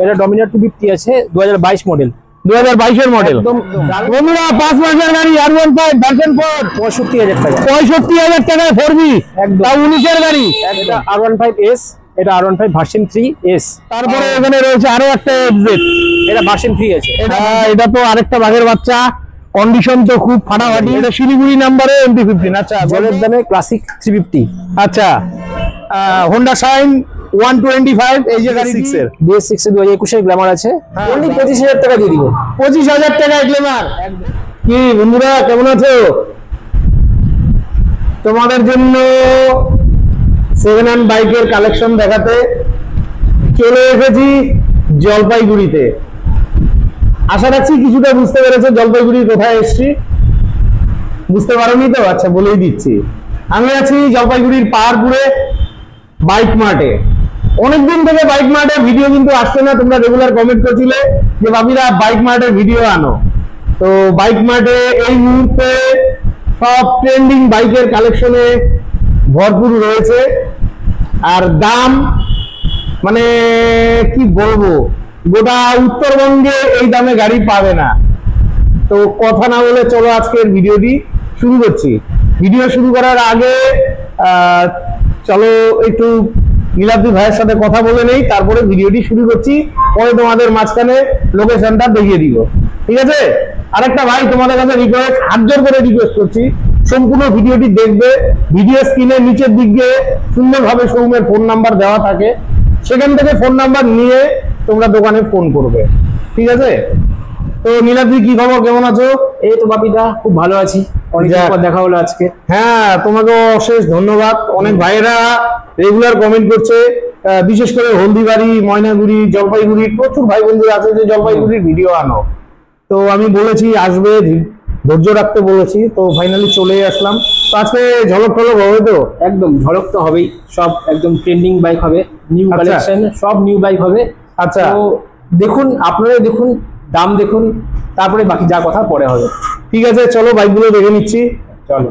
এটা ডমিনার 250 আছে 2022 মডেল। 2022 এর মডেল। বন্ধুরা 5 মাসের গাড়ি R15 ভার্সন 4 65,000 টাকা। 65,000 টাকায় 4B একদম। তাও 19 এর গাড়ি। এটা R15S, এটা R15 ভার্সন 3S। তারপরে এখানে রয়েছে আরো একটা FZ, এটা ভার্সন 3 আছে। এটা তো আরেকটা বাঘের বাচ্চা, কন্ডিশন তো খুব ফাটাফাটি। এটা শিলিগুড়ি নাম্বারে MT-15। আচ্ছা, জলের দামে ক্লাসিক 350। আচ্ছা, হোন্ডা শাইন 125 এই যে গাড়ি 6 এর BS6 এর 2021 এর গ্ল্যামার আছে, অনলি 25,000 টাকা দিয়ে দিব। 25,000 টাকা গ্ল্যামার। কি বন্ধুরা কেমন আছো? তোমাদের জন্য সেকেন্ড হ্যান্ড বাইকের কালেকশন দেখাতে চলে এসেছি জলপাইগুড়িতে। আশা রাখছি কিছুটা বুঝতে পেরেছো জলপাইগুড়ি কোথায় এসেছি। বুঝতে পারোনি তো? আচ্ছা, বলেই দিচ্ছি। আমি আছি জলপাইগুড়ির পাহাড়পুরে বাইক মার্টে। অনেকদিন থেকে বাইক মার্টের ভিডিও কিন্তু আসছে না। তোমরা রেগুলার কমেন্ট করছিলে যে বাবিরা বাইক মার্টের ভিডিও আনো। তো বাইক মার্টে এই মুহূর্তে সব ট্রেন্ডিং বাইকের কালেকশনে ভরপুর রয়েছে। আর দাম মানে কি বলবো, গোটা উত্তরবঙ্গে এই দামে গাড়ি পাবে না। তো কথা না বলে চলো আজকের ভিডিওটি শুরু করছি। ভিডিও শুরু করার আগে চলো একটু নীলাদ্রি ভাইয়ের সাথে কথা বলে নেই, তারপরে ভিডিওটি শুরু করছি। পরে তোমাদের মাঝখানে লোকেশনটা দেখিয়ে দিব, ঠিক আছে? আরেকটা ভাই তোমাদের কাছে রিকোয়েস্ট, হাত জোর করে রিকোয়েস্ট করছি, সম্পূর্ণ ভিডিওটি দেখবে। ভিডিও স্ক্রিনের নিচের দিকে সুন্দরভাবে শোরুমের ফোন নাম্বার দেওয়া থাকে, সেখান থেকে ফোন নাম্বার নিয়ে তোমরা দোকানে ফোন করবে, ঠিক আছে? তো নীলাদ্রি, কি খবর, কেমন আছো? এই তো বাপিদা, খুব ভালো আছি। অনেকদিন পর দেখা হলো আজকে। হ্যাঁ, তোমাকে অশেষ ধন্যবাদ। অনেক ভাইয়েরা রেগুলার কমেন্ট করছে, বিশেষ করে হলদিবাড়ি, ময়নাগুড়ি, জলপাইগুড়ির প্রচুর ভাই বন্ধুরা আছে যে জলপাইগুড়ির ভিডিও আনো। তো আমি বলেছি আসবে, ধৈর্য রাখতে বলেছি, তো ফাইনালি চলে আসলাম। তো আজকে ঝলক টলক হবে তো? একদম ঝলক তো হবেই, সব একদম ট্রেন্ডিং বাইক হবে, নিউ কালেকশন, সব নিউ বাইক হবে। আচ্ছা, তো দেখুন, আপনারা দেখুন, দাম দেখুন, তারপরে বাকি যা কথা পরে হবে। ঠিক আছে, চলো বাইকগুলো দেখে নিচ্ছি, চলো।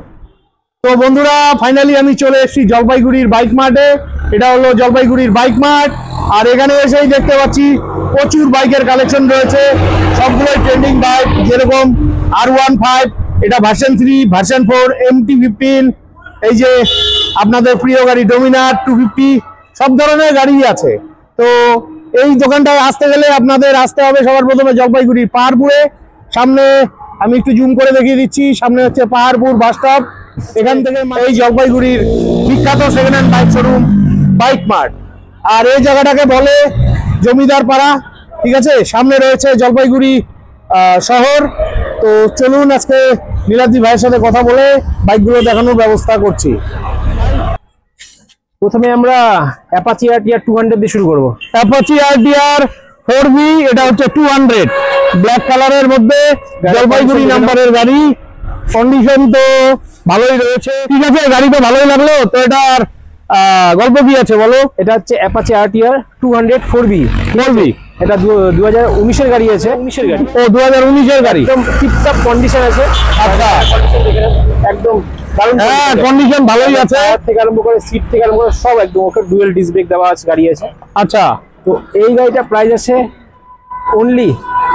তো বন্ধুরা ফাইনালি আমি চলে এসেছি জলপাইগুড়ির বাইক মার্টে। এটা হলো জলপাইগুড়ির বাইক মার্ট। আর এখানে এসেই দেখতে পাচ্ছি প্রচুর বাইকের কালেকশন রয়েছে, সবগুলোই ট্রেন্ডিং বাইক। যেরকম R15, এটা ভার্সন 3, ভার্সন 4, MT-15, এই যে আপনাদের প্রিয় গাড়ি ডমিনার 250, সব ধরনের গাড়ি আছে। তো এই দোকানটায় আসতে গেলে আপনাদের আসতে হবে সবার প্রথমে জলপাইগুড়ির পাহাড়পুরে। সামনে আমি একটু জুম করে দেখিয়ে দিচ্ছি, সামনে হচ্ছে পাহাড়পুর বাস স্টপ। এখান থেকে এই জলপাইগুড়ির বিখ্যাত second hand bike showroom bike mart. আর এই জায়গাটাকে বলে জমিদার পাড়া, ঠিক আছে? সামনে রয়েছে জলপাইগুড়ি শহর। তো চলুন আজকে নীলাদ্রি ভাইয়ের সাথে কথা বলে বাইকগুলো দেখানোর ব্যবস্থা করছি। প্রথমে আমরা অ্যাপাচি RTR 200 দিয়ে শুরু করবো। অ্যাপাচি RTR 4B, এটা হচ্ছে 200 ব্ল্যাক কালারের মধ্যে, জলপাইগুড়ি নাম্বারের গাড়ি। কন্ডিশন তো ভালোই রয়েছে, ঠিক আছে, গাড়ি তো ভালোই লাগলো। তো এটার গল্প কি আছে বলো? এটা হচ্ছে অ্যাপাচি RTR 200 4B। এটা 2019 এর গাড়ি আছে। 19 এর গাড়ি। ও, 2019 এর গাড়ি, একদম টিপটপ কন্ডিশন আছে। আচ্ছা, একদম দারুণ, হ্যাঁ কন্ডিশন ভালোই আছে। থেকে আরম্ভ করে সিট থেকে আরম্ভ করে সব একদম ওকে ডুয়েল ডিস্ক ব্রেক দেওয়া আছে গাড়ি আছে। আচ্ছা, তো এই গাড়িটা প্রাইস আছে অনলি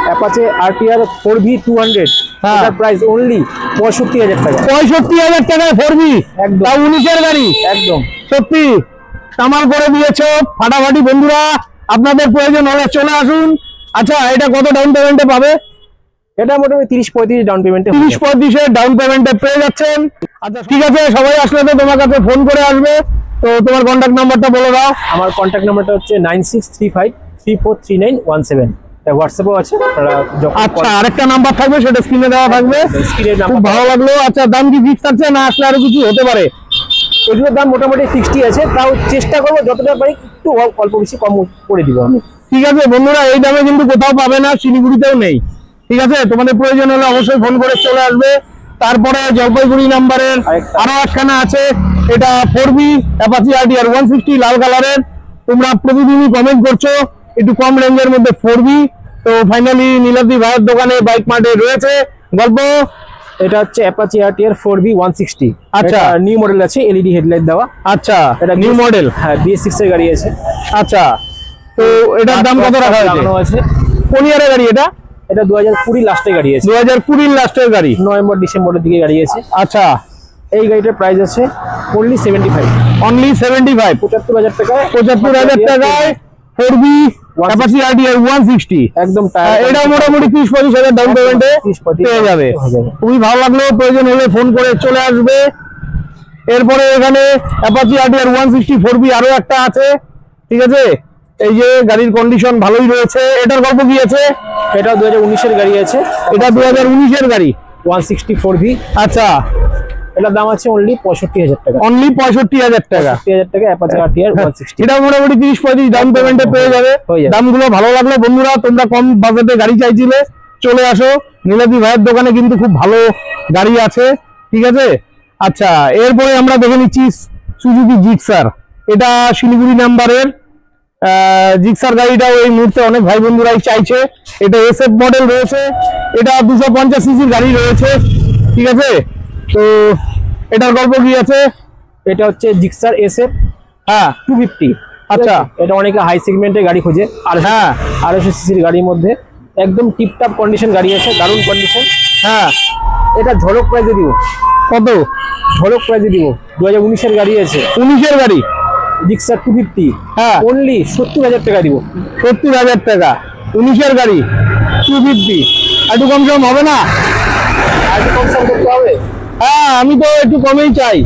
অ্যাপাচি RTR 4B 200, এটার প্রাইস অনলি 65,000 টাকা। 65,000 টাকায় 4B, একদম 19 এর গাড়ি। একদম সত্যি কামাল করে দিয়েছো, ফাটাফাটি। বন্ধুরা আপনাদের প্রয়োজন হলে চলে আসুন। আচ্ছা, এটা কত ডাউন পেমেন্টে পাবে? এটা মোটামুটি 30-35 ডাউন পেমেন্টে, 30-35 ডাউন পেমেন্টে পেয়ে যাচ্ছেন। আচ্ছা ঠিক আছে, সবাই আসলে তো তোমার কাছে ফোন করে আসবে। তো তোমার কন্ট্যাক্ট নাম্বারটা বলে দাও। আমার কন্ট্যাক্ট নাম্বারটা হচ্ছে 9635343917। এটা হোয়াটসঅ্যাপও আছে। আচ্ছা, আরেকটা নাম্বার থাকবে, সেটা স্ক্রিনে দেওয়া থাকবে। খুব ভালো লাগলো। আচ্ছা, দাম কি ফিক্স থাকছে না আসলে আরো কিছু হতে পারে? এগুলোর দাম মোটামুটি 60 আছে, তাও চেষ্টা করবো যতটা পারি একটু অল্প বেশি কম করে দিব আমি। ঠিক আছে বন্ধুরা, এই দামে কিন্তু কোথাও পাবে না, শিলিগুড়িতেও নেই, ঠিক আছে? তোমাদের প্রয়োজন হলে অবশ্যই ফোন করে চলে আসবে। তারপরে জলপাইগুড়ি নাম্বারের আরো একখানা আছে, এটা 4B অ্যাপাচি RTR 160 লাল কালারের। তোমরা প্রতিদিনই কমেন্ট করছো একটু কম রেঞ্জের মধ্যে 4B। তো ফাইনালি নীলাদ্রি ভাইয়ের দোকানে বাইক মার্টে রয়েছে গল্প। এটা হচ্ছে অ্যাপাচি RTR 4B 160। আচ্ছা, নিউ মডেল আছে, LED হেডলাইট দেওয়া। আচ্ছা, এটা নিউ মডেল, হ্যাঁ, BS6 এর গাড়ি আছে। আচ্ছা। তো এটার দাম কত রাখা হয়েছে? কোন ইয়ারের গাড়ি এটা? এটা 2020 লাস্টের গাড়ি আছে। 2020 লাস্টের গাড়ি, নভেম্বর ডিসেম্বরের দিকে গাড়ি আছে। আচ্ছা, এই গাড়িটার প্রাইস আছে অনলি 75। অনলি 75, 75,000 টাকায়। 75,000 টাকায় 4B অ্যাপাচি RTR 160 একদম এটা মোটামুটি 30-35,000 ডাউন পেমেন্টে পেয়ে যাবে। খুবই ভালো লাগলো, প্রয়োজন হলে ফোন করে চলে আসবে। এরপরে এখানে অ্যাপাচি RTR 160 4B আরো একটা আছে, ঠিক আছে। এই যে গাড়ির কন্ডিশন ভালোই রয়েছে। এটার গল্প কি আছে? এটা 2019 এর গাড়ি আছে। এটা 2019 এর গাড়ি 160 4B। আচ্ছা, এটার দাম আছে অনলি 65,000 টাকা। অনলি 65,000 টাকা। 65,000 টাকা অ্যাপাচি RTR 160। এটা মোটামুটি 30-35 ডাউন পেমেন্টে পেয়ে যাবে। দামগুলো ভালো লাগলো বন্ধুরা, তোমরা কম বাজেটে গাড়ি চাইছিলে, চলে আসো নীলাদ্রি ভাইয়ের দোকানে, কিন্তু খুব ভালো গাড়ি আছে, ঠিক আছে। আচ্ছা, এরপরে আমরা দেখে নিচ্ছি সুজুকি জিক্সার। এটা শিলিগুড়ি নাম্বারের জিক্সার গাড়িটাও এই মুহূর্তে অনেক ভাই বন্ধুরাই চাইছে। এটা SF মডেল রয়েছে, এটা 250 সিসির গাড়ি রয়েছে, ঠিক আছে। তো এটার গল্প কি আছে? এটা হচ্ছে জিক্সার SF 250। আচ্ছা, এটা অনেকে হাই সেগমেন্টের গাড়ি খোঁজে। আর 250 সিসির গাড়ির মধ্যে একদম টিপটপ কন্ডিশন গাড়ি আছে, দারুণ কন্ডিশন। এটা ঝলক প্রাইসে দিব। কত? ঝলক প্রাইসে দিব। 2019 এর গাড়ি আছে। 19 এর গাড়ি জিক্সার 250 অনলি 70,000 টাকা দিব। 70,000 টাকা 19 এর গাড়ি 250। একটু কম সম হবে না? একটু কম সম করতে হবে। আমি তো একটু কমেই চাই।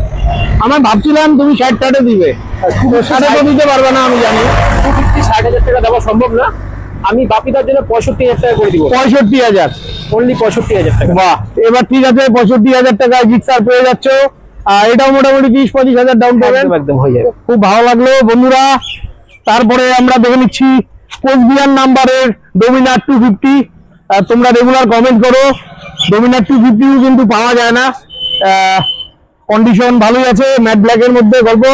আমার ভাবছিলাম তুমি 60 দিবে, 60 তো দিতে পারবে না আমি জানি। 250 60,000 টাকা দেওয়া সম্ভব না। আমি বাপিদার জন্য 65,000 টাকা করে দিব। 65,000, অনলি 65,000 টাকা। বাহ, এবার ঠিক আছে, 65,000 টাকায় জিক্সার পেয়ে যাচ্ছ। এটাও মোটামুটি 30-35,000 ডাউন পেমেন্ট, একদম হয়ে যাবে। খুব ভালো লাগলো বন্ধুরা। তারপরে আমরা দেখে নিচ্ছি কোচবিহার নাম্বারের ডোমিনার 250। তোমরা রেগুলার কমেন্ট করো, ডোমিনার 250 কিন্তু পাওয়া যায় না। কন্ডিশন ভালোই আছে, ম্যাট ব্ল্যাকের মধ্যে। গল্প?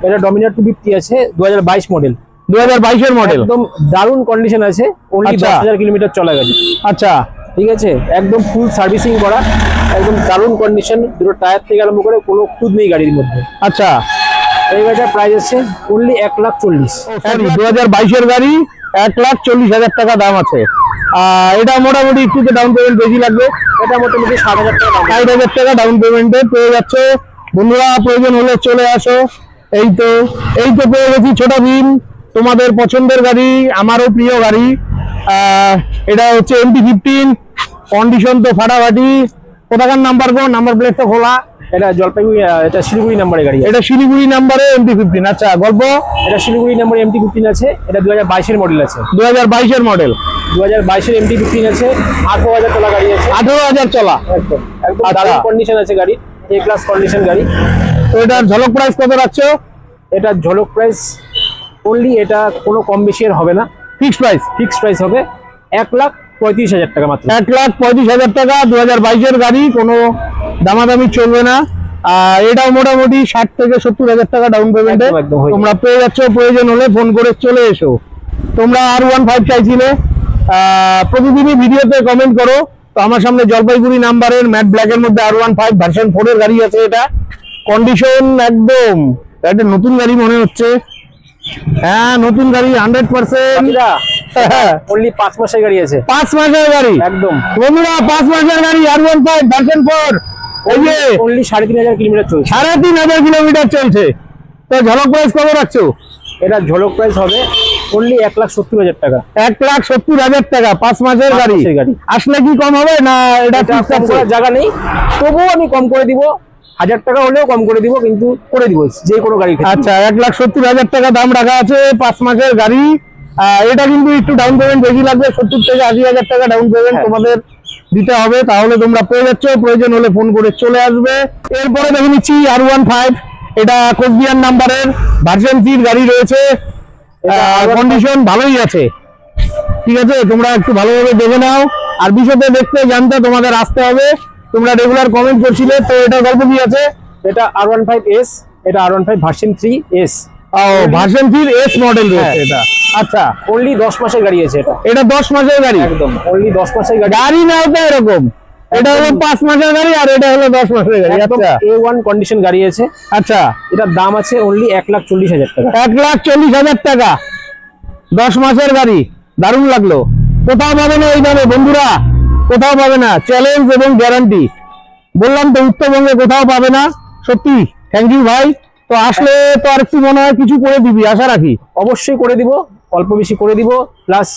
এটা ডমিনার 250 আছে, 2022 মডেল। 2022 এর মডেল, একদম দারুণ কন্ডিশন আছে। অনলি 10,000 কিলোমিটার চলা গাড়ি। আচ্ছা, ঠিক আছে, একদম ফুল সার্ভিসিং করা, একদম দারুণ কন্ডিশন। দুটো টায়ার থেকে আরম্ভ করে কোনো খুদ নেই গাড়ির মধ্যে। আচ্ছা, এই গাড়িটার প্রাইস আছে অনলি 1,40,000। সরি, 2022 এর গাড়ি 1,40,000 টাকা দাম আছে। এটা মোটামুটি একটু ডাউন পেমেন্ট বেশি লাগবে। এটা মোটামুটি 60,000 টাকা। 60,000 টাকা ডাউন পেমেন্টে পেয়ে যাচ্ছে বন্ধুরা। প্রয়োজন হলে চলে আসো। এই তো পেয়ে গেছি ছোট ভীম, তোমাদের পছন্দের গাড়ি, আমারও প্রিয় গাড়ি। এটা হচ্ছে MT-15, কন্ডিশন তো ফাটাফাটি। কোথাকার নাম্বার গো? নাম্বার প্লেটটা খোলা। এটা জলপাইগুড়ি, এটা শিলিগুড়ি নাম্বারের গাড়ি। এটা শিলিগুড়ি নাম্বারে MT-15। আচ্ছা, গল্প? এটা শিলিগুড়ি নাম্বার MT-15 আছে। এটা 2022 এর মডেল আছে। 2022 এর মডেল। 2022 এর MT-15 আছে। 18,000 চলা গাড়ি আছে। 18,000 চলা, একদম দারুণ কন্ডিশন আছে গাড়ি, A ক্লাস কন্ডিশন গাড়ি। তো এটার ঝলক প্রাইস কত রাখছো? এটা ঝলক প্রাইস অনলি, এটা কোনো কম বেশি আর হবে না। Fixed price? ফিক্সড প্রাইস হবে 1,35,000 টাকা মাত্র। 1,35,000 টাকা 2022 এর গাড়ি, কোনো দামাদামি চলবে না। এটাও মোটামুটি 60 থেকে 70,000 টাকা ডাউন পেমেন্টে তোমরা পেয়ে যাচ্ছ। প্রয়োজন হলে ফোন করে চলে এসো। তোমরা R15 চাইছিলে, প্রতিদিনই ভিডিওতে কমেন্ট করো। তো আমার সামনে জলপাইগুড়ি নাম্বারের ম্যাট ব্ল্যাকের মধ্যে R15 ভার্সন 4 এর গাড়ি আছে। এটা কন্ডিশন একদম একটা নতুন গাড়ি মনে হচ্ছে। নতুন গাড়ি 100%। অনলি 5 মাসের গাড়ি আছে। 5 মাসের গাড়ি একদম বন্ধুরা, 5 মাসের গাড়ি R15 ভার্সন 4। এই যে অনলি 3,500 কিলোমিটার চলছে। 3,500 কিলোমিটার চলছে। তো ঝলক প্রাইস কত রাখছো? এটা ঝলক প্রাইস হবে অনলি 1,70,000 টাকা। 1,70,000 টাকা 5 মাসের গাড়ি। আসলে কি কম হবে না? এটা কম করার জায়গা নেই, তবুও আমি কম করে দিব। 1,000 টাকা হলেও কম করে দিব, কিন্তু করে দিব যে কোনো গাড়ি। আচ্ছা, 1,70,000 টাকা দাম রাখা আছে 5 মাসের গাড়ি। এটা কিন্তু একটু ডাউন পেমেন্ট বেশি লাগবে, 70 থেকে 80,000 টাকা ডাউন পেমেন্ট তোমাদের দিতে হবে, তাহলে তোমরা পেয়ে যাচ্ছ। প্রয়োজন হলে ফোন করে চলে আসবে। এরপরে দেখে নিচ্ছি R15। এটা কোচবিহার নাম্বারের ভার্সন 3 গাড়ি রয়েছে। কন্ডিশন ভালোই আছে, ঠিক আছে। তোমরা একটু ভালোভাবে দেখে নাও। আর বিষয়টা দেখতে জানতে তোমাদের আসতে হবে। তোমরা রেগুলার কমেন্ট করছিলে। তো এটা গল্প কি আছে? এটা R15S, এটা R15 version 3S। Version 3S model রয়েছে এটা। আচ্ছা, অনলি 10 মাসের গাড়ি আছে। এটা 10 মাসের গাড়ি। একদম অনলি 10 মাসের গাড়ি। গাড়ি না ওটা এরকম, এটা হলো 5 মাসের গাড়ি আর এটা হলো 10 মাসের গাড়ি। আচ্ছা, A1 কন্ডিশন গাড়ি আছে। আচ্ছা, এটার দাম আছে অনলি 1,40,000 টাকা। 1,40,000 টাকা 10 মাসের গাড়ি, দারুণ লাগলো। কোথাও পাবে না এই দামে বন্ধুরা, কোথাও পাবে না, চ্যালেঞ্জ এবং গ্যারান্টি। বললাম তো উত্তরবঙ্গে কোথাও পাবে না, সত্যি। থ্যাংক ইউ ভাই। তো আসলে তো আর একটু মনে হয় কিছু করে দিবি, আশা রাখি। অবশ্যই করে দিব, অল্প বেশি করে দিব, প্লাস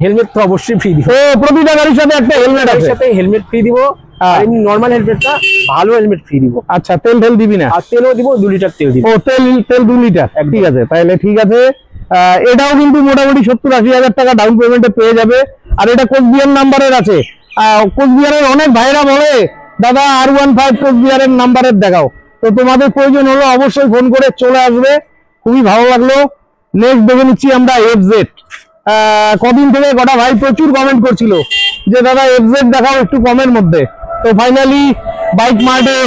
হেলমেট তো অবশ্যই ফ্রি দিব। ও প্রতিটা গাড়ির সাথে একটা হেলমেট আছে, সাথে হেলমেট ফ্রি দিব, আর এমনি নরমাল হেলমেটটা ভালো হেলমেট ফ্রি দিব। আচ্ছা, তেল টেল দিবি না? আর তেলও দিব, 2 লিটার তেল দিব। ও তেল 2 লিটার, ঠিক আছে, তাহলে ঠিক আছে। এটাও কিন্তু মোটামুটি 70-80 হাজার টাকা ডাউন পেমেন্টে পেয়ে যাবে। আর এটা কোচবিহার নাম্বারের আছে। কোচবিহারের অনেক ভাইরা বলে দাদা R15 কোচবিহারের নাম্বারের দেখাও। তো তোমাদের প্রয়োজন হলো অবশ্যই ফোন করে চলে আসবে। খুবই ভালো লাগলো। নেক্সট দেখে নিচ্ছি আমরা FZ। কদিন থেকে কটা ভাই প্রচুর কমেন্ট করছিল যে দাদা FZ দেখাও একটু কমের মধ্যে। তো ফাইনালি বাইক মার্টে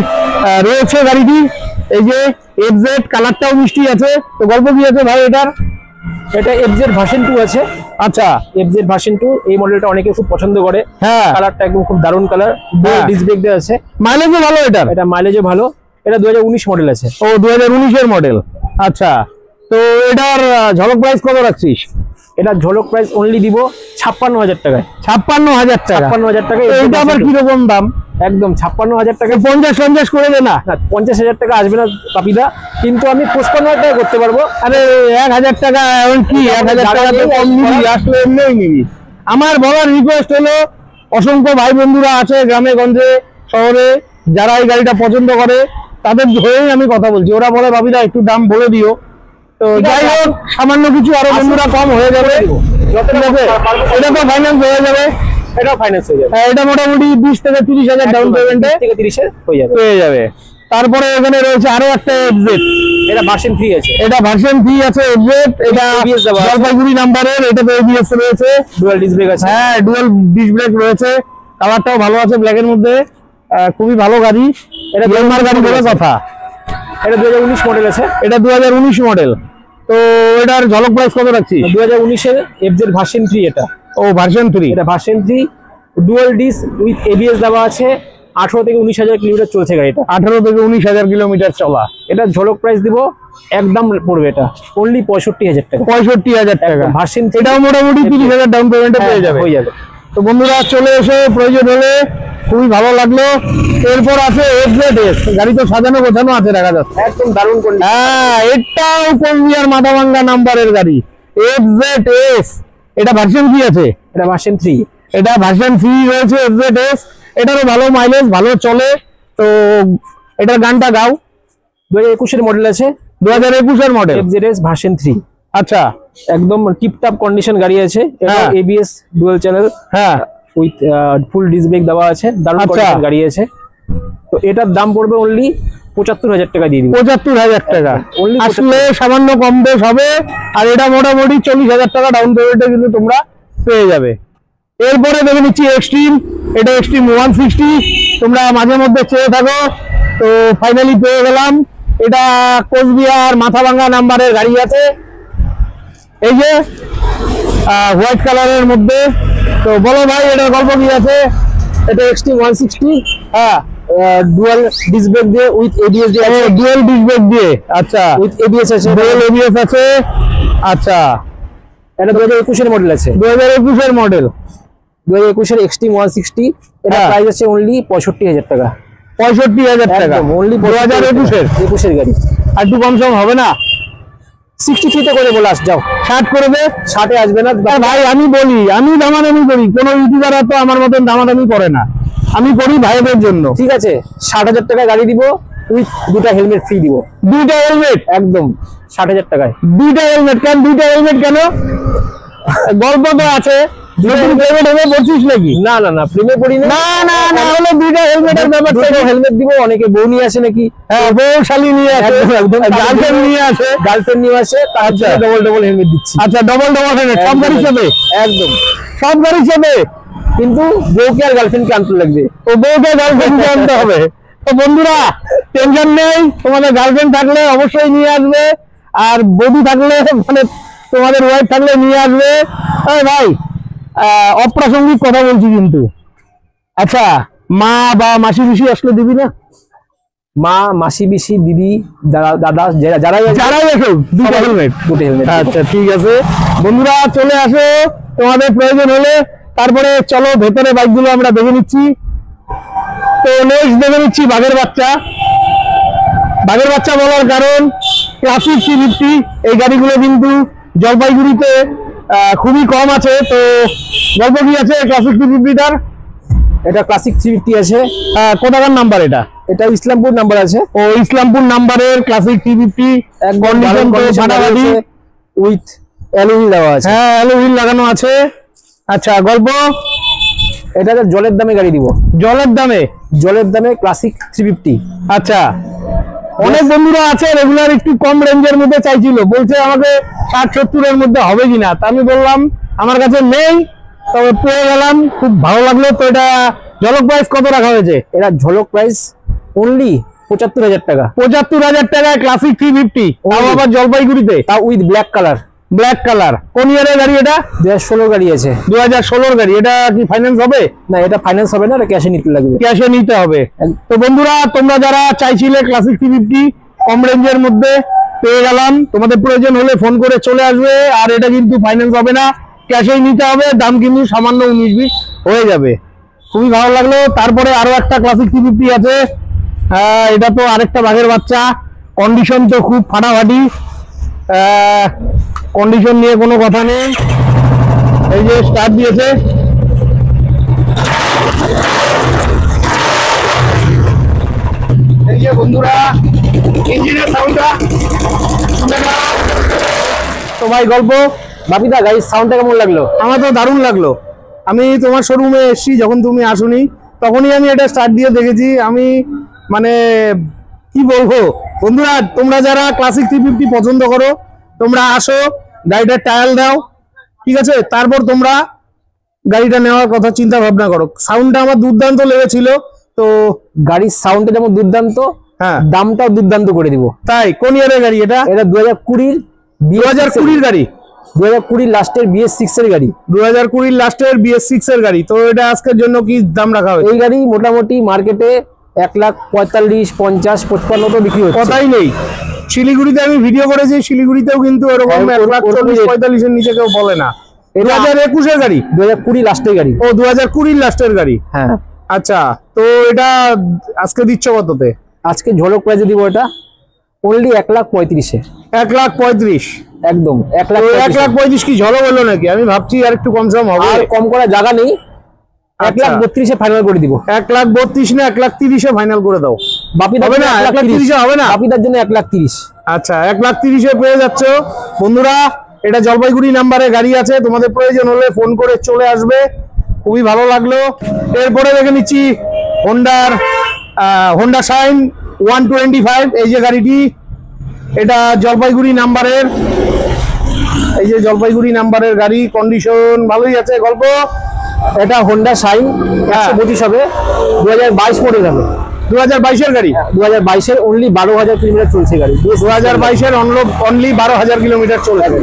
রয়েছে গাড়িটি। এই যে FZ, কালারটাও মিষ্টি আছে। তো গল্প কি আছে ভাই এটার? এটা FZ ভার্সন 2 আছে। আচ্ছা, FZ ভার্সন 2 এই মডেলটা অনেকে খুব পছন্দ করে। হ্যাঁ, কালারটা একদম খুব দারুণ কালার, ডিস্ক ব্রেক দেওয়া আছে। মাইলেজও ভালো এটার? এটা মাইলেজও ভালো। এটা 2019 মডেল আছে। ও 2019 এর মডেল। আচ্ছা, তো এটার ঝলক প্রাইস কত রাখছিস? এটা ঝলক প্রাইস অনলি দিব 56,000 টাকায়। 56,000 টাকা? 56,000 টাকা। এটা আবার কিরকম দাম? একদম 56,000 টাকা। 50 করে দে না। 50,000 টাকা আসবে না পাপিদা, কিন্তু আমি 55,000 টাকা করতে পারবো। আরে 1,000 টাকা এমন কি? 1,000 টাকা তো কম নিবি, আসলে এমনিই নিবি। আমার বলার রিকোয়েস্ট হলো, অসংখ্য ভাই বন্ধুরা আছে গ্রামে গঞ্জে শহরে, যারা এই গাড়িটা পছন্দ করে তাদের হয়েই আমি কথা বলছি। ওরা বলে বাবিদা একটু দাম বলে দিও। তো যাই হোক, সামান্য কিছু আরো বন্ধুরা কম হয়ে যাবে। এটা তো ফাইন্যান্স হয়ে যাবে? এটাও ফাইন্যান্স হয়ে যাবে। এটা মোটামুটি 20 থেকে 30 হাজার ডাউন পেমেন্টে 20 থেকে 30 হয়ে যাবে। পেয়ে যাবে। তারপরে এখানে রয়েছে আরো একটা FZ। এটা ভার্সন 3 আছে। এটা ভার্সন 3 আছে FZ। এটা ABS দেওয়া আছে। জলপাইগুড়ি নাম্বারের। এটাতে ABS রয়েছে, ডুয়াল ডিস্ক ব্রেক আছে। হ্যাঁ, ডুয়াল ডিস্ক ব্রেক রয়েছে। কালারটাও ভালো আছে, ব্ল্যাক এর মধ্যে। খুবই ভালো গাড়ি। এটা গ্ল্যামার গাড়ি বলে কথা। এটা 2019 মডেল আছে। এটা 2019 মডেল। তো এটার ঝলক প্রাইস কত রাখছিস? 2019 এর FZ ভার্সন 3 এটা। ও ভার্সন 3। এটা version 3 dual disk with ABS দেওয়া আছে। 18 থেকে 19 হাজার কিলোমিটার চলছে গাড়িটা। 18 থেকে 19 হাজার কিলোমিটার চলা। এটা ঝলক প্রাইস দিব, একদম পড়বে এটা অনলি 65,000 টাকা। 65,000 টাকা ভার্সন। এটাও মোটামুটি 30 হাজার ডাউন পেমেন্টে পেয়ে যাবে। হয়ে যাবে। তো বন্ধুরা চলে এসে প্রয়োজন হলে, খুবই ভালো লাগলো। এরপর আছে FZS। গাড়ি তো সাজানো গোছানো আছে, দেখা যাচ্ছে একদম দারুণ করে। হ্যাঁ, এটাও কোচবিহার মাথাভাঙ্গা নাম্বারের গাড়ি, FZS। এটা ভার্সন কি আছে? এটা ভার্সন 3। এটা ভার্সন 3 রয়েছে FZS। এটারও ভালো মাইলেজ, ভালো চলে। তো এটার গানটা গাও। 2021 এর মডেল আছে। 2021 এর মডেল FZS ভার্সন 3। আচ্ছা, একদম টিপটপ কন্ডিশন গাড়ি আছে। এটা হ্যাঁ। ABS ডুয়াল চ্যানেল, হ্যাঁ, উইথ ফুল ডিস্ক ব্রেক দেওয়া আছে। দারুণ আচ্ছা। কন্ডিশন গাড়ি আছে। তো এটার দাম পড়বে অনলি 75,000 টাকা দিয়ে দিব। 75,000 টাকা। Only আসলে সামান্য কম বেশ হবে। আর এটা মোটামুটি 40,000 টাকা ডাউন পেমেন্টে কিন্তু তোমরা পেয়ে যাবে। এরপরে দেখে নিচ্ছি এক্সট্রিম। এটা এক্সট্রিম 160। তোমরা মাঝে মধ্যে চেয়ে থাকো, তো ফাইনালি পেয়ে গেলাম। এটা কোচবিহার মাথাভাঙ্গা নাম্বারের গাড়ি আছে। এই যে হোয়াইট কালারের মধ্যে। তো বলো ভাই এটার গল্প কি আছে? এটা এক্সট্রিম 160। হ্যাঁ, ডুয়াল ডিস্ক ব্রেক দিয়ে উইথ ABS দিয়ে আছে। ডুয়াল ডিস্ক ব্রেক দিয়ে। আচ্ছা, উইথ ABS আছে। ডুয়াল ABS আছে। আচ্ছা, এটা 2021 এর মডেল আছে। 2021 এর মডেল। 2021 এর এক্সট্রিম 160। এটা হ্যাঁ। প্রাইস আছে অনলি 65,000 টাকা। 65,000 টাকা অনলি 2021 এর। 21 এর গাড়ি। আর একটু কম সম হবে না? 63 তে করে বলে আস যাও। 60 করে দে। 60 এ আসবে না ভাই, আমি বলি, আমি দামাদামি করি। কোনো ইউটিউবার তো আমার মতন দামাদামি করে না। আমি করি ভাইদের জন্য। ঠিক আছে, 60,000 টাকা গাড়ি দিব, উইথ 2টা হেলমেট ফ্রি দিব। 2টা হেলমেট? একদম 60,000 টাকায়। 2টা হেলমেট কেন? 2টা হেলমেট কেন? গল্প তো আছে। নতুন হেলমেট হবে পড়ছিস নাকি? না না না, প্রেমে পড়ি না। না না না, হলো 2টা হেলমেটের ব্যাপার। হেলমেট দিব। অনেকে বউ নিয়ে আসে নাকি। হ্যাঁ, বউ শালি নিয়ে আসে, গার্লফ্রেন্ড নিয়ে আসে। গার্লফ্রেন্ড নিয়ে আসে, তার জন্য ডবল হেলমেট দিচ্ছি। আচ্ছা, ডবল হেলমেট সব গাড়ির সাথে? একদম সব গাড়ির সাথে। কিন্তু বউকে আর গার্লফ্রেন্ডকে আনতে লাগবে। ও বউকে গার্লফ্রেন্ড আনতে হবে। তো বন্ধুরা টেনশন নেই, তোমাদের গার্লফ্রেন্ড থাকলে অবশ্যই নিয়ে আসবে। আর বধূ থাকলে, মানে তোমাদের ওয়াইফ থাকলে নিয়ে আসবে। ভাই অপ্রাসঙ্গিক কথা বলছি কিন্তু। আচ্ছা, মা বা মাসি আসলে দিবি না? মা, মাসি, পিসি, দিদি, দাদা, যারাই দেখো দুটো হেলমেট। আচ্ছা ঠিক আছে বন্ধুরা, চলে আসো তোমাদের প্রয়োজন হলে। তারপরে চলো ভেতরে বাইকগুলো আমরা দেখে নিচ্ছি। তো নেক্সট দেখে নিচ্ছি বাঘের বাচ্চা। বাঘের বাচ্চা বলার কারণ ক্লাসিক 350 এই গাড়িগুলো কিন্তু জলপাইগুড়িতে খুবই কম আছে। তো গল্প কি আছে ক্লাসিক 350টার? এটা ক্লাসিক 350 আছে। কোথাকার নাম্বার এটা? এটা ইসলামপুর নাম্বার আছে। ও ইসলামপুর নাম্বারের ক্লাসিক 350 কন্ডিশন তো ফাটাফাটি, উইথ অ্যালুই দেওয়া আছে। হ্যাঁ অ্যালুই লাগানো আছে। আচ্ছা গল্প, এটা জলের দামে গাড়ি দিব। জলের দামে ক্লাসিক 350। আচ্ছা অনেক বন্ধুরা আছে রেগুলার একটু কম রেঞ্জের মধ্যে চাইছিল, বলছে আমাকে 60-70 এর মধ্যে হবে কিনা। তা আমি বললাম আমার কাছে নেই, তবে পেয়ে গেলাম, খুব ভালো লাগলো। তো এটা ঝলক প্রাইস কত রাখা হয়েছে? এটা ঝলক প্রাইস অনলি 75,000 টাকা। 75,000 টাকায় ক্লাসিক 350, তাও আবার জলপাইগুড়িতে, তাও উইথ ব্ল্যাক কালার। কোন ইয়ারের গাড়ি এটা? 2016 গাড়ি আছে। 2016 গাড়ি। এটা কি ফাইন্যান্স হবে? না, এটা ফাইন্যান্স হবে না, এটা ক্যাশে নিতে লাগবে। ক্যাশে নিতে হবে। তো বন্ধুরা তোমরা যারা চাইছিলে ক্লাসিক 350 কম রেঞ্জের মধ্যে, পেয়ে গেলাম। তোমাদের প্রয়োজন হলে ফোন করে চলে আসবে। আর এটা কিন্তু ফাইন্যান্স হবে না, ক্যাশেই নিতে হবে। দাম কিন্তু সামান্য 19-20 হয়ে যাবে। খুবই ভালো লাগলো। তারপরে আরো একটা ক্লাসিক 350 আছে। এটা তো আরেকটা বাঘের বাচ্চা। কন্ডিশন তো খুব ফাটাফাটি, কন্ডিশন নিয়ে কোনো কথা নেই। এই যে স্টার্ট দিয়েছে, এই যে বন্ধুরা ইঞ্জিনের সাউন্ডটা শুনে নাও। তো ভাই গল্প, বাপিদা গাড়ির সাউন্ডটা কেমন লাগলো? আমার তো দারুণ লাগলো। আমি তোমার শোরুমে এসেছি যখন তুমি আসোনি, তখনই আমি এটা স্টার্ট দিয়ে দেখেছি। আমি মানে কি বলবো বন্ধুরা, তোমরা যারা ক্লাসিক 350 পছন্দ করো, তোমরা আসো, গাড়িটা ট্রায়াল দাও, ঠিক আছে? তারপর তোমরা গাড়িটা নেওয়ার কথা চিন্তা ভাবনা করো। সাউন্ডটা আমার দুর্দান্ত লেগেছিল। তো গাড়ির সাউন্ডটা যেমন দুর্দান্ত, হ্যাঁ দামটাও দুর্দান্ত করে দিব। তাই কোন ইয়ারের গাড়ি এটা? এটা 2020 গাড়ি, 2020 লাস্টের BS6 এর গাড়ি। 2020 লাস্টের BS6 এর গাড়ি। তো এটা আজকের জন্য কি দাম রাখা হয়েছে? এই গাড়ি মোটামুটি মার্কেটে 1,45,000, 50, 55 তো বিক্রি হচ্ছে। কথাই নেই। শিলিগুড়িতে আমি ভিডিও করেছি, শিলিগুড়িতেও কিন্তু এরকম 1,40,45 এর নিচে কেউ বলে না। 2021 এর গাড়ি, 2020 লাস্টের গাড়ি। ও 2020 লাস্টের গাড়ি। হ্যাঁ আচ্ছা, তো এটা আজকে দিচ্ছ কততে? আজকে ঝলক প্রাইজে দিব এটা অনলি 1,35,000 এ। 1,35,000 একদম 1,35,000 কি ঝলক হলো নাকি? আমি ভাবছি আর একটু কম সম হবে। আর কম করার জায়গা নেই, 1,32,000 এ ফাইনাল করে দিব। 1,32,000 না 1,30,000 এ ফাইনাল করে দাও। বাপিদার হবে না? 1,30,000 হবে না? বাপিদার জন্য 1,30,000। আচ্ছা 1,30,000 পেয়ে যাচ্ছ বন্ধুরা। এটা জলপাইগুড়ি নাম্বারে গাড়ি আছে, তোমাদের প্রয়োজন হলে ফোন করে চলে আসবে। খুবই ভালো লাগলো। এরপরে দেখে নিচ্ছি হোন্ডা শাইন 125। এই যে গাড়িটি, এটা জলপাইগুড়ি নাম্বারের, এই যে জলপাইগুড়ি নাম্বারের গাড়ি, কন্ডিশন ভালোই আছে। গল্প, এটা হোন্ডা শাইন 125 হবে, 2022 মডেল হবে। 2022 এর গাড়ি, 2022 এর অনলি 12,000 কিলোমিটার চলছে গাড়ি। 2022 এর অনলি 12,000 কিলোমিটার চলছে।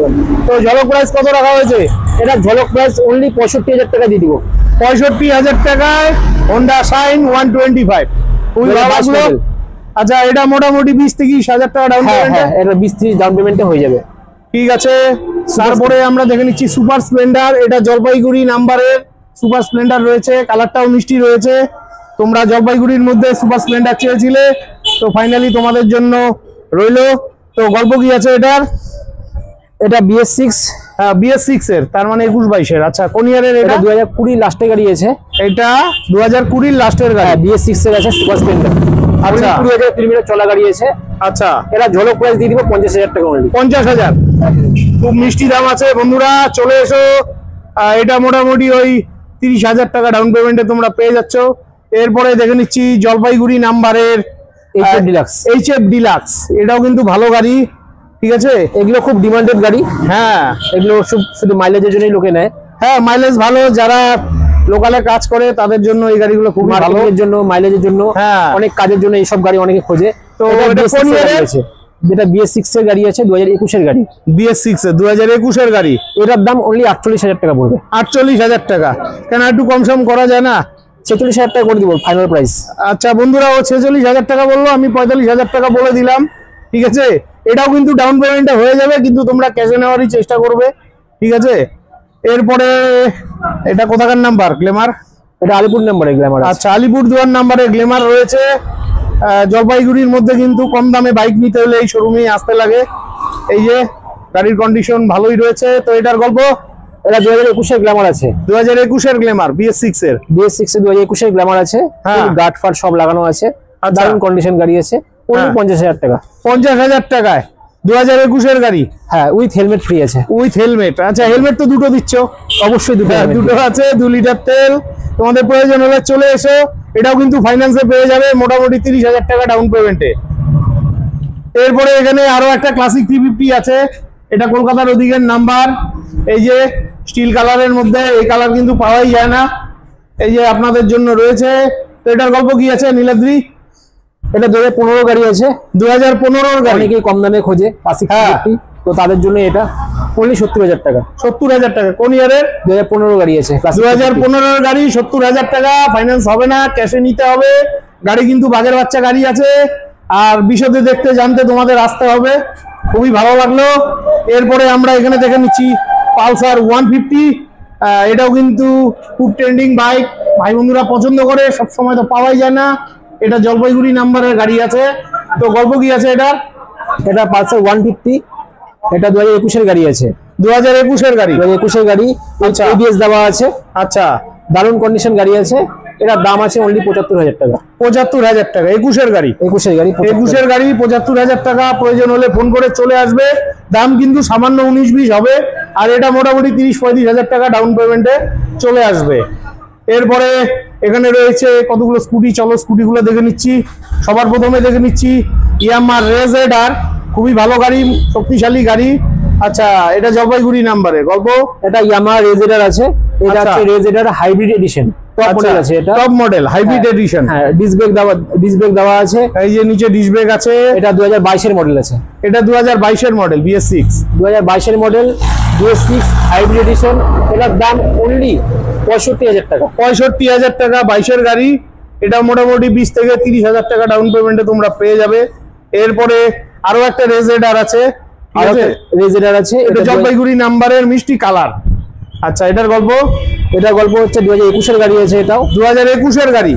তো ঝলক প্রাইস কত রাখা হয়েছে? এটা ঝলক প্রাইস অনলি 65,000 টাকা দিয়ে দিব। 65,000 টাকায় হোন্ডা শাইন 125। খুবই ভালো লাগলো। আচ্ছা, এটা মোটামুটি 20-30,000 টাকা ডাউন পেমেন্ট। হ্যাঁ, এটা 20-30 ডাউন পেমেন্টে হয়ে যাবে। ঠিক আছে। তারপরে আমরা দেখে নিচ্ছি সুপার স্প্লেন্ডার। এটা জলপাইগুড়ি নাম্বারের সুপার স্প্লেন্ডার রয়েছে, কালারটাও মিষ্টি রয়েছে। তোমরা জলপাইগুড়ির মধ্যে সুপার স্প্লেন্ডার চেয়েছিলে, তো ফাইনালি তোমাদের জন্য রইলো। তো গল্প কি আছে এটার? এটা BS6, BS6 এর, তার মানে 21-22 এর। আচ্ছা কোন ইয়ারের এটা? 2020 লাস্টে গাড়ি আছে। এটা 2020 লাস্টের গাড়ি। BS6 এর আছে সুপার স্প্লেন্ডার। আচ্ছা 20,000 কিলোমিটার চলা গাড়ি আছে। আচ্ছা, এটা ঝলক প্রাইস দিয়ে দিব 50,000 টাকা অনলি। 50,000, খুব মিষ্টি দাম আছে বন্ধুরা, চলে এসো। এটা মোটামুটি ওই 30,000 টাকা ডাউন পেমেন্টে তোমরা পেয়ে যাচ্ছ। এরপরে দেখে নিচ্ছি জলপাইগুড়ি নাম্বারের HF ডিলাক্স। এটাও কিন্তু ভালো গাড়ি, ঠিক আছে? এগুলো খুব ডিমান্ডেড গাড়ি। হ্যাঁ, এগুলো শুধু মাইলেজের জন্যই লোকে নেয়। হ্যাঁ, মাইলেজ ভালো, যারা লোকালে কাজ করে তাদের জন্য এই গাড়িগুলো খুব ভালো। মার্কেটিংয়ের জন্য, মাইলেজের জন্য, হ্যাঁ অনেক কাজের জন্য এইসব গাড়ি অনেকে খোঁজে। তো এটা কোন ইয়ারের আছে? যেটা BS6 এর গাড়ি আছে, 2021 এর গাড়ি। BS6 এর 2021 এর গাড়ি। এটার দাম অনলি 48,000 টাকা পড়বে। 48,000 টাকা। কেন একটু কম সম করা যায় না? 46,000 টাকা করে দিব ফাইনাল প্রাইস। আচ্ছা বন্ধুরা, ও 46,000 টাকা বললো, আমি 45,000 টাকা বলে দিলাম, ঠিক আছে। এটাও কিন্তু ডাউন পেমেন্টটা হয়ে যাবে, কিন্তু তোমরা ক্যাশে নেওয়ারই চেষ্টা করবে, ঠিক আছে। এরপরে এটা কোথাকার নাম্বার? গ্ল্যামার। এটা আলিপুর নাম্বারে গ্ল্যামার। আচ্ছা, আলিপুরদুয়ার নাম্বারে গ্ল্যামার রয়েছে। জলপাইগুড়ির মধ্যে কিন্তু কম দামে বাইক নিতে হলে এই শোরুমেই আসতে লাগে। এই যে গাড়ির কন্ডিশন ভালোই রয়েছে। তো এটার গল্প, এটা 2021 গ্ল্যামার আছে। 2021 গ্ল্যামার BS6 এর। BS6 এর 2021 গ্ল্যামার আছে, গার্ড ফার সব লাগানো আছে, আর দারুণ কন্ডিশন গাড়ি আছে। 50,000 টাকা। 50,000 টাকায় 2021 গাড়ি। হ্যাঁ, উইথ হেলমেট ফ্রি আছে। With helmet. আচ্ছা, হেলমেট তো দুটো দিচ্ছ? অবশ্যই দুটো আছে। 2 লিটার তেল। তোমাদের প্রয়োজন হলে চলে এসো। এটাও কিন্তু ফাইন্যান্সে পেয়ে যাবে মোটামুটি 30,000 টাকা ডাউন পেমেন্টে। এরপরে এখানে আরো একটা ক্লাসিক 350 আছে। এটা কলকাতার ওদিকের নাম্বার। এই যে স্টিল কালারের মধ্যে, এই কালার কিন্তু পাওয়াই যায় না, এই যে আপনাদের জন্য রয়েছে। তো এটার গল্প কি আছে নীলাদ্রি? এটা 2015 গাড়ি আছে। 2015 গাড়ি। অনেকেই কম দামে খোঁজে ক্লাসিক 350, তো তাদের জন্য এটা অনলি 70,000 টাকা। 70,000 টাকা। কোন ইয়ারের? 2015 গাড়ি আছে। 2015 গাড়ি, 70,000 টাকা। ফাইন্যান্স হবে না, ক্যাশে নিতে হবে। গাড়ি কিন্তু বাঘের বাচ্চা গাড়ি আছে। আর বিশদে দেখতে জানতে তোমাদের আসতে হবে। খুবই ভালো লাগলো। এরপরে আমরা এখানে দেখে নিচ্ছি পালসার 150। এটাও কিন্তু খুব ট্রেন্ডিং বাইক, ভাই বন্ধুরা পছন্দ করে, সব সময় তো পাওয়াই যায় না। এটা জলপাইগুড়ি নাম্বারের গাড়ি আছে। তো গল্প কি আছে এটার? এটা পালসার 150, এটা 2021 এর গাড়ি আছে। 2021 এর গাড়ি। 2021 এর গাড়ি। আচ্ছা, ABS দেওয়া আছে। আচ্ছা, দারুণ কন্ডিশন গাড়ি আছে। এটার দাম আছে অনলি 75,000 টাকা। 75,000 টাকা। 21 এর গাড়ি। 21 এর গাড়ি। 21 এর গাড়ি 75,000 টাকা। প্রয়োজন হলে ফোন করে চলে আসবে। দাম কিন্তু সামান্য 19-20 হবে। আর এটা মোটামুটি 30-35,000 টাকা ডাউন পেমেন্টে চলে আসবে। এরপরে এখানে রয়েছে কতগুলো স্কুটি। চলো স্কুটিগুলো দেখে নিচ্ছি। সবার প্রথমে দেখে নিচ্ছি ইয়ামাহা রেজেডার। খুবই ভালো গাড়ি, শক্তিশালী গাড়ি। আচ্ছা, এটা জলপাইগুড়ি নাম্বারে। গল্প, এটা ইয়ামাহা রেজেডার আছে। এটা হচ্ছে রেজেডার হাইব্রিড এডিশন, টপ মডেল আছে। এটা টপ মডেল হাইব্রিড এডিশন। হ্যাঁ, ডিস্ক ব্রেক দেওয়া আছে। এই যে নিচে ডিস্ক ব্রেক আছে। এটা 2022 এর মডেল আছে। এটা 2022 এর মডেল BS6। 2022 এর মডেল BS6 হাইব্রিড এডিশন। এটার দাম অনলি 65,000 টাকা। 65,000 টাকা 22 এর গাড়ি। এটা মোটামুটি 20-30,000 টাকা ডাউন পেমেন্টে তোমরা পেয়ে যাবে। এরপরে আরো একটা রেজেডার আছে। রেজেডার আছে। এটা জলপাইগুড়ি নাম্বারের মিষ্টি কালার। আচ্ছা, এটার গল্প? এটা গল্প হচ্ছে 2021 এর গাড়ি আছে। এটাও 2021 এর গাড়ি।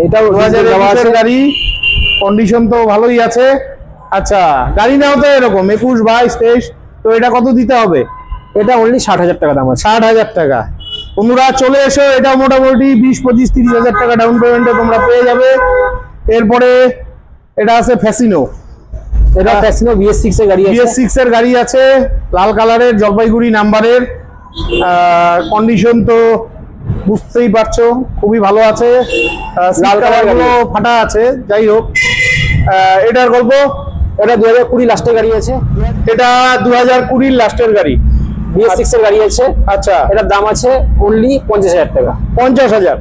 এটাও 2021 এর গাড়ি। কন্ডিশন তো ভালোই আছে। আচ্ছা, গাড়ি নাও তো এরকম 21, 22, 23। তো এটা কত দিতে হবে? এটা অনলি 60,000 টাকা দাম আছে। 60,000 টাকা। বন্ধুরা চলে এসো। এটা মোটামুটি 20-25-30,000 টাকা ডাউন পেমেন্টে তোমরা পেয়ে যাবে। এরপরে এটা আছে ফ্যাসিনো। এটা ফ্যাসিনো BS6 এর গাড়ি আছে। BS6 এর গাড়ি আছে, লাল কালারের, জলপাইগুড়ি নাম্বারের। কন্ডিশন তো বুঝতেই পারছো খুবই ভালো আছে। লাল কালারগুলো ফাটা আছে। যাই হোক, এটার গল্প? এটা 2020 লাস্টের গাড়ি আছে। এটা 2020 লাস্টের গাড়ি। BS6 এর গাড়ি আছে। আচ্ছা, এটার দাম আছে অনলি 50,000 টাকা। 50,000।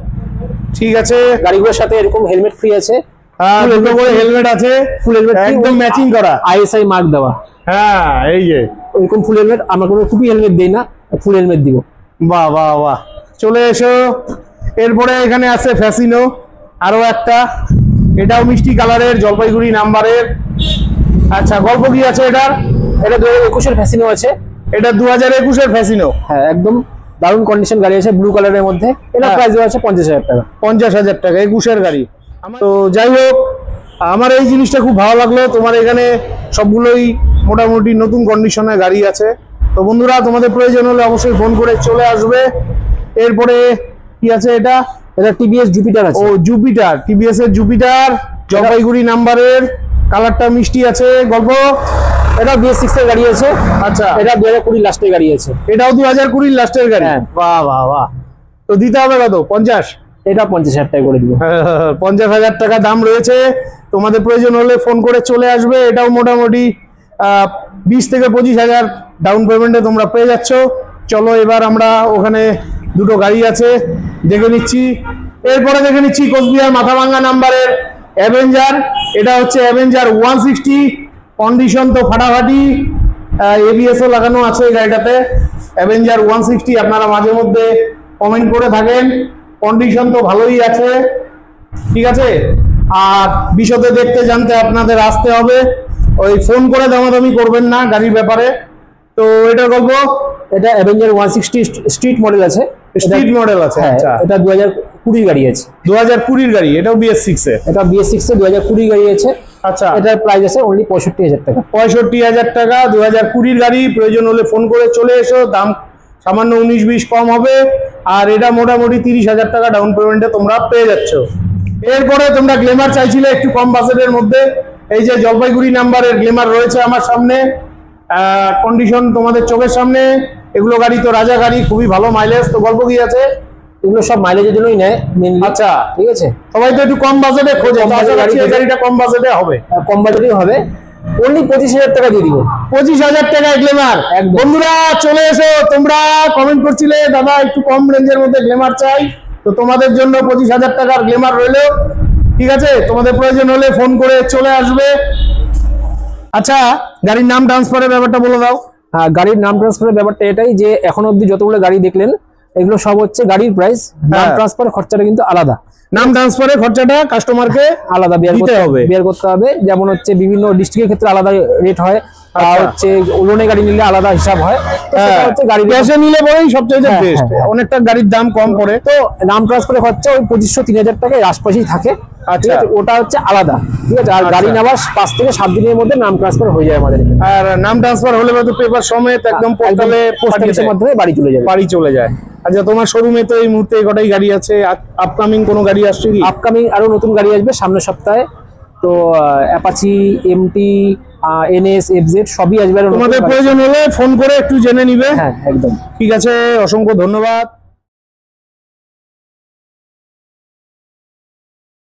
ঠিক আছে। গাড়িগুলোর সাথে এরকম হেলমেট ফ্রি আছে। হ্যাঁ, দুটো করে হেলমেট আছে। ফুল হেলমেট একদম ম্যাচিং করা, ISI মার্ক দেওয়া। হ্যাঁ, এই যে এরকম ফুল হেলমেট। আমরা কোনো টুপি হেলমেট দেই না, ফুল হেলমেট দিব। বাহ বাহ বাহ। চলে এসো। এরপরে এখানে আছে ফ্যাসিনো আরো একটা। এটাও মিষ্টি কালারের, জলপাইগুড়ি নাম্বারের। আচ্ছা, গল্প কি আছে এটার? এটা 2021 এর ফ্যাসিনো আছে। এটা 2021 এর ফ্যাসিনো। হ্যাঁ, একদম দারুণ কন্ডিশন গাড়ি আছে, ব্লু কালারের মধ্যে। এটা প্রাইস আছে 50,000 টাকা। 50,000 টাকা 21 এর গাড়ি। তো যাই হোক, আমার এই জিনিসটা খুব ভালো লাগলো। তোমার এখানে সবগুলোই মোটামুটি নতুন কন্ডিশনের গাড়ি আছে। তো বন্ধুরা, তোমাদের প্রয়োজন হলে অবশ্যই ফোন করে চলে আসবে। এরপরে কি আছে এটা? এটা TVS জুপিটার আছে। ও, জুপিটার। TVS এর জুপিটার, জলপাইগুড়ি নাম্বারের, কালারটা মিষ্টি আছে। গল্প? এটা BS6 এর গাড়ি আছে। আচ্ছা, এটা 2020 লাস্টের গাড়ি আছে। এটাও 2020 লাস্টের গাড়ি। বাহ বাহ বাহ। তো দিতে হবে কত? 50? এটা 50,000 টাকা করে দিব। 50,000 টাকা দাম রয়েছে। তোমাদের প্রয়োজন হলে ফোন করে চলে আসবে। এটাও মোটামুটি 20-25,000 ডাউন পেমেন্টে তোমরা পেয়ে যাচ্ছ। চলো এবার আমরা ওখানে দুটো গাড়ি আছে দেখে নিচ্ছি। এরপরে দেখে নিচ্ছি কোচবিহার মাথাভাঙ্গা নাম্বারের অ্যাভেঞ্জার। এটা হচ্ছে অ্যাভেঞ্জার 160। কন্ডিশন তো ফাটাফাটি। ABS ও লাগানো আছে এই গাড়িটাতে। অ্যাভেঞ্জার 160 আপনারা মাঝে মধ্যে কমেন্ট করে থাকেন। কন্ডিশন তো ভালোই আছে, ঠিক আছে। আর বিশদে দেখতে জানতে আপনাদের আসতে হবে, ওই ফোন করে দামাদামি করবেন না গাড়ির ব্যাপারে। তো এটার গল্প, এটা অ্যাভেঞ্জার 160 স্ট্রিট মডেল আছে, স্ট্রিট মডেল আছে। হ্যাঁ, আচ্ছা, এটা 2020 গাড়ি আছে। 2020 গাড়ি, এটাও BS6 এ। এটা BS6 এ 2020 গাড়ি আছে। আচ্ছা, এটার প্রাইস আছে অনলি 65,000 টাকা। 65,000 টাকা, 2020 গাড়ি। প্রয়োজন হলে ফোন করে চলে এসো, দাম সামান্য 19-20 কম হবে। আর এটা মোটামুটি 30,000 টাকা ডাউন পেমেন্টে তোমরা পেয়ে যাচ্ছ। এরপরে তোমরা গ্ল্যামার চাইছিলে একটু কম বাজেটের মধ্যে, এই যে জলপাইগুড়ি নাম্বারের গ্ল্যামার রয়েছে আমার সামনে, কন্ডিশন তোমাদের চোখের সামনে। এগুলো গাড়ি তো রাজা গাড়ি, খুবই ভালো মাইলেজ। তো গল্প কি আছে? এগুলো সব মাইলেজের জন্যই নেয় মেনলি। আচ্ছা, ঠিক আছে, সবাই তো একটু কম বাজেটে খোঁজে, কম তো আশা বাজেটের রাখছি এই গাড়ি গাড়িটা কম বাজেটে হবে। কম বাজেটই হবে, অনলি 25,000 টাকা দিয়ে দিব। 25,000 টাকা গ্ল্যামার। একদম। বন্ধুরা চলে এসো, তোমরা কমেন্ট করছিলে দাদা একটু কম রেঞ্জের মধ্যে গ্ল্যামার চাই, তো তোমাদের জন্য 25,000 টাকার গ্ল্যামার রইলো, ঠিক আছে। তোমাদের প্রয়োজন হলে ফোন করে চলে আসবে। আচ্ছা, গাড়ির নাম ট্রান্সফারের ব্যাপারটা বলে দাও। গাড়ির নাম ট্রান্সফারের ব্যাপারটা এটাই যে এখন অবধি যতগুলো গাড়ি দেখলেন এগুলো সব হচ্ছে গাড়ির প্রাইস, নাম হ্যাঁ। ট্রান্সফার খরচাটা কিন্তু আলাদা। নাম ট্রান্সফারের খরচাটা কাস্টমারকে আলাদা দিতে হবে। বিয়ার করতে হবে। যেমন হচ্ছে বিভিন্ন ডিস্ট্রিক্টের ক্ষেত্রে আলাদা রেট হয়, আর আচ্ছা। হচ্ছে লোনে গাড়ি নিলে আলাদা হিসাব হয়। তো সেটা হচ্ছে গাড়ি ক্যাশে নিলে পরেই সবচেয়ে হ্যাঁ, বেস্ট, হ্যাঁ। অনেকটা গাড়ির দাম কম পড়ে। তো নাম ট্রান্সফারের খরচা ওই 2500-3000 টাকায় আশপাশেই থাকে। আচ্ছা। ঠিক আছে, ওটা হচ্ছে আলাদা, ঠিক আছে। আর আচ্ছা। গাড়ি নেওয়ার 5 থেকে 7 দিনের মধ্যে নাম ট্রান্সফার হয়ে যায় আমাদের এখানে। আর নাম ট্রান্সফার হলে তো পেপার সমেত একদম পোস্টালে পোস্ট অফিসের মাধ্যমে বাড়ি চলে যাবে। বাড়ি চলে যায়। আচ্ছা, তোমার শোরুমে তো এই মুহূর্তে কটাই গাড়ি আছে? আপকামিং কোনো গাড়ি আসছে কি? আপকামিং আরো নতুন গাড়ি আসবে সামনের সপ্তাহে। তো অ্যাপাচি, এমটি, NS, FZ সবই আসবে। তোমাদের প্রয়োজন হলে ফোন করে একটু জেনে নিবে। হ্যাঁ, একদম। ঠিক আছে, অসংখ্য ধন্যবাদ।